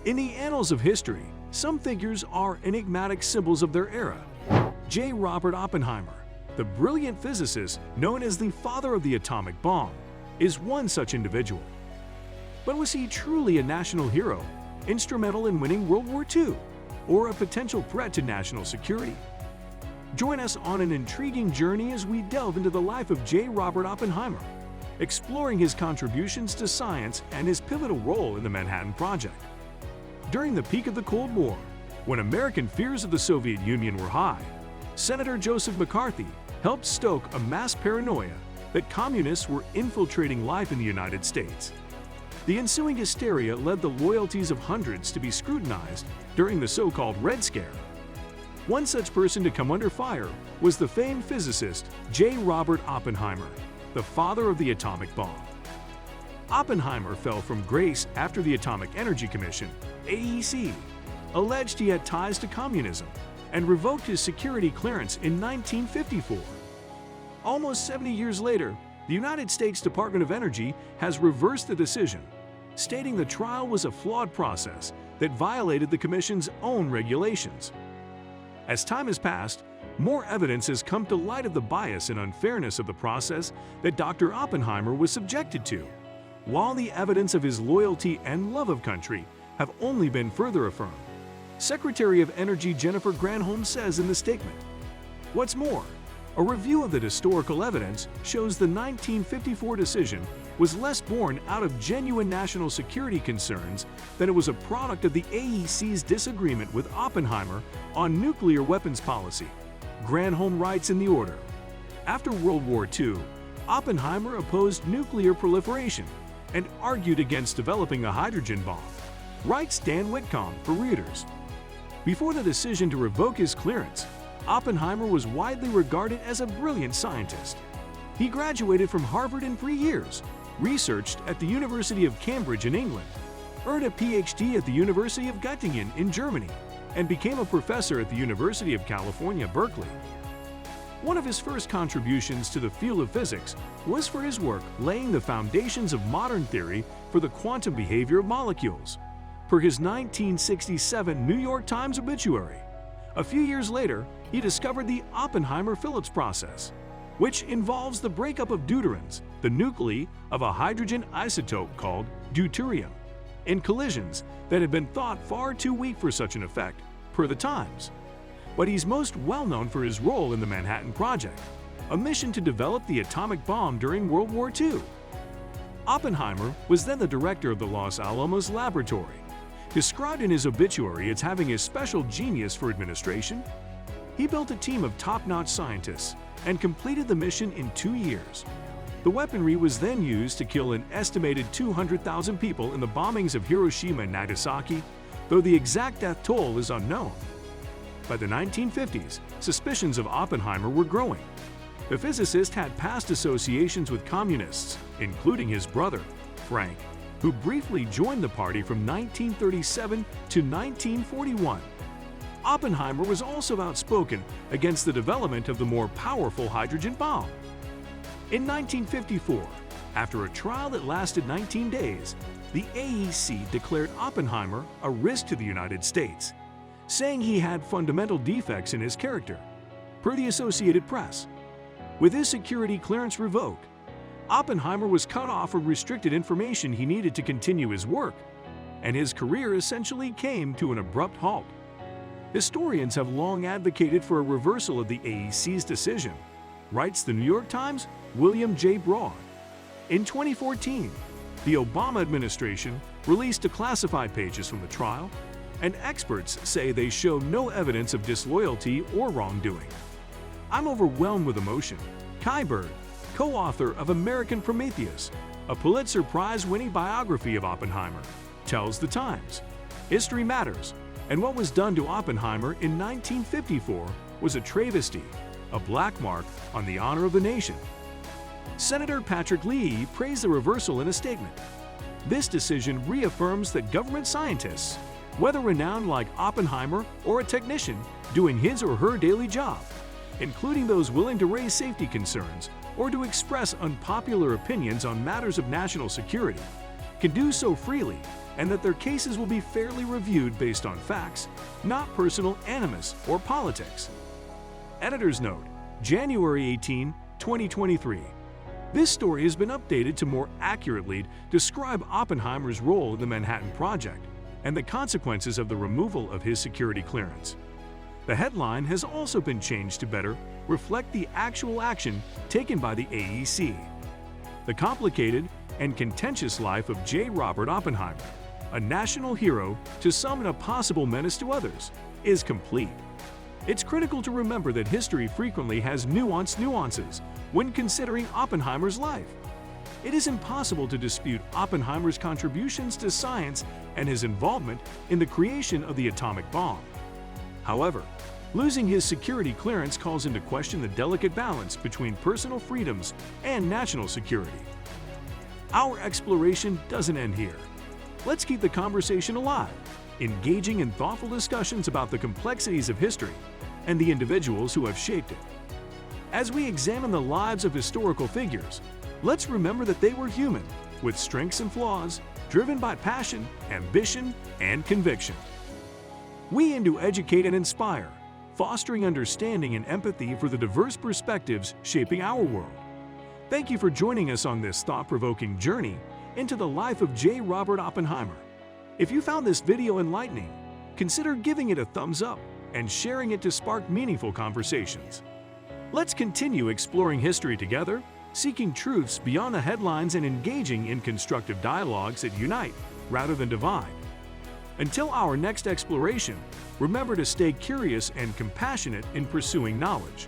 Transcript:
In the annals of history, some figures are enigmatic symbols of their era. J. Robert Oppenheimer, the brilliant physicist known as the father of the atomic bomb, is one such individual. But was he truly a national hero, instrumental in winning World War II, or a potential threat to national security? Join us on an intriguing journey as we delve into the life of J. Robert Oppenheimer, exploring his contributions to science and his pivotal role in the Manhattan Project. During the peak of the Cold War, when American fears of the Soviet Union were high, Senator Joseph McCarthy helped stoke a mass paranoia that communists were infiltrating life in the United States. The ensuing hysteria led the loyalties of hundreds to be scrutinized during the so-called Red Scare. One such person to come under fire was the famed physicist J. Robert Oppenheimer, the father of the atomic bomb. Oppenheimer fell from grace after the Atomic Energy Commission, AEC, alleged he had ties to communism and revoked his security clearance in 1954. Almost 70 years later, the United States Department of Energy has reversed the decision, stating the trial was a flawed process that violated the Commission's own regulations. As time has passed, more evidence has come to light of the bias and unfairness of the process that Dr. Oppenheimer was subjected to, while the evidence of his loyalty and love of country have only been further affirmed. Secretary of Energy Jennifer Granholm says in the statement, "What's more, a review of the historical evidence shows the 1954 decision was less born out of genuine national security concerns than it was a product of the AEC's disagreement with Oppenheimer on nuclear weapons policy." Granholm writes in the order, "After World War II, Oppenheimer opposed nuclear proliferation and argued against developing a hydrogen bomb," writes Dan Whitcomb for Reuters. Before the decision to revoke his clearance, Oppenheimer was widely regarded as a brilliant scientist. He graduated from Harvard in 3 years, researched at the University of Cambridge in England, earned a PhD at the University of Göttingen in Germany, and became a professor at the University of California, Berkeley. One of his first contributions to the field of physics was for his work laying the foundations of modern theory for the quantum behavior of molecules, per his 1967 New York Times obituary. A few years later, he discovered the Oppenheimer-Phillips process, which involves the breakup of deuterons, the nuclei of a hydrogen isotope called deuterium, in collisions that had been thought far too weak for such an effect, per the Times. But he's most well known for his role in the Manhattan Project, a mission to develop the atomic bomb during World War II. Oppenheimer was then the director of the Los Alamos Laboratory, described in his obituary as having a special genius for administration. He built a team of top-notch scientists and completed the mission in 2 years. The weaponry was then used to kill an estimated 200,000 people in the bombings of Hiroshima and Nagasaki, though the exact death toll is unknown. By the 1950s, suspicions of Oppenheimer were growing. The physicist had past associations with communists, including his brother, Frank, who briefly joined the party from 1937 to 1941. Oppenheimer was also outspoken against the development of the more powerful hydrogen bomb. In 1954, after a trial that lasted 19 days, the AEC declared Oppenheimer a risk to the United States, saying he had fundamental defects in his character, per the Associated Press. With his security clearance revoked, Oppenheimer was cut off from restricted information he needed to continue his work, and his career essentially came to an abrupt halt. Historians have long advocated for a reversal of the AEC's decision, writes the New York Times' William J. Broad. In 2014, the Obama administration released declassified pages from the trial, and experts say they show no evidence of disloyalty or wrongdoing. "I'm overwhelmed with emotion," Kai Bird, co-author of American Prometheus, a Pulitzer Prize-winning biography of Oppenheimer, tells the Times. History matters, and what was done to Oppenheimer in 1954 was a travesty, a black mark on the honor of the nation. Senator Patrick Leahy praised the reversal in a statement. This decision reaffirms that government scientists, whether renowned like Oppenheimer or a technician doing his or her daily job, including those willing to raise safety concerns or to express unpopular opinions on matters of national security, can do so freely and that their cases will be fairly reviewed based on facts, not personal animus or politics. Editor's note: January 18, 2023. This story has been updated to more accurately describe Oppenheimer's role in the Manhattan Project and the consequences of the removal of his security clearance. The headline has also been changed to better reflect the actual action taken by the AEC. The complicated and contentious life of J. Robert Oppenheimer, a national hero to some and a possible menace to others, is complete. It's critical to remember that history frequently has nuances when considering Oppenheimer's life. It is impossible to dispute Oppenheimer's contributions to science and his involvement in the creation of the atomic bomb. However, losing his security clearance calls into question the delicate balance between personal freedoms and national security. Our exploration doesn't end here. Let's keep the conversation alive, engaging in thoughtful discussions about the complexities of history and the individuals who have shaped it. As we examine the lives of historical figures, let's remember that they were human, with strengths and flaws, driven by passion, ambition, and conviction. We aim to educate and inspire, fostering understanding and empathy for the diverse perspectives shaping our world. Thank you for joining us on this thought-provoking journey into the life of J. Robert Oppenheimer. If you found this video enlightening, consider giving it a thumbs up and sharing it to spark meaningful conversations. Let's continue exploring history together, seeking truths beyond the headlines and engaging in constructive dialogues that unite rather than divide. Until our next exploration, remember to stay curious and compassionate in pursuing knowledge.